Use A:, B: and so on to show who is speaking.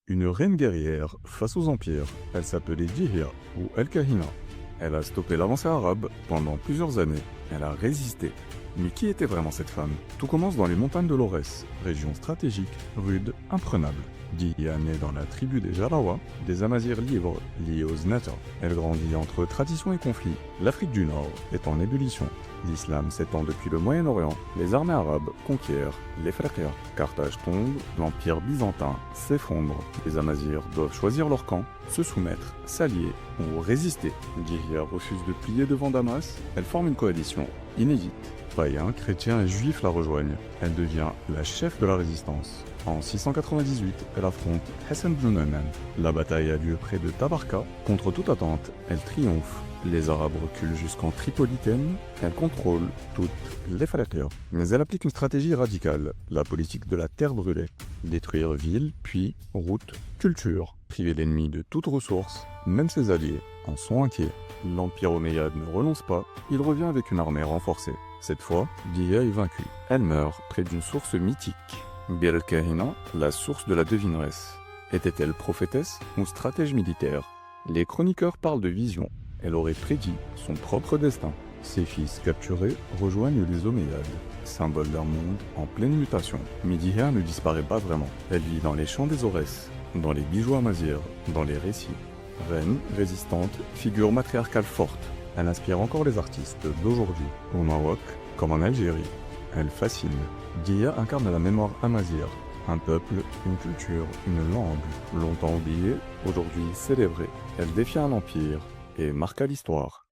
A: une reine guerrière face aux empires. Elle s'appelait Dihya ou El-Kahina. Elle a stoppé l'avancée arabe pendant plusieurs années. Elle a résisté. Mais qui était vraiment cette femme? Tout commence dans les montagnes de l'Aurès, région stratégique, rude, imprenable. Dihya naît dans la tribu des Jarawa, des Amazirs libres liés aux Znata. Elle grandit entre tradition et conflit. L'Afrique du Nord est en ébullition. L'islam s'étend depuis le Moyen-Orient. Les armées arabes conquièrent les Phrygiens. Carthage tombe, l'Empire byzantin s'effondre. Les Amazirs doivent choisir leur camp, se soumettre, s'allier ou résister. Dihya refuse de plier devant Damas. Elle forme une coalition inédite. Païens, chrétiens et juifs la rejoignent. Elle devient la chef de la résistance. En 698, elle affronte Hassan ibn Nu'man. La bataille a lieu près de Tabarka. Contre toute attente, elle triomphe. Les Arabes reculent jusqu'en Tripolitaine. Elle contrôle toutes les Phrygiens. Mais elle applique une stratégie radicale, la politique de la terre brûlée. Détruire villes, puis routes, cultures. Priver l'ennemi de toute ressource, même ses alliés en sont inquiets. L'Empire omeyyade ne renonce pas, il revient avec une armée renforcée. Cette fois, Dihya est vaincue. Elle meurt près d'une source mythique. Bir el-Kahina, la source de la devineresse. Était-elle prophétesse ou stratège militaire? Les chroniqueurs parlent de vision. Elle aurait prédit son propre destin. Ses fils capturés rejoignent les Omeyyades, symbole d'un monde en pleine mutation. Mais Dihya ne disparaît pas vraiment. Elle vit dans les champs des Aurès, dans les bijoux amazirs, dans les récits. Reine, résistante, figure matriarcale forte. Elle inspire encore les artistes d'aujourd'hui, au Maroc comme en Algérie. Elle fascine. Dihya incarne la mémoire amazigh, un peuple, une culture, une langue, longtemps oubliée, aujourd'hui célébrée. Elle défia un empire et marqua l'histoire.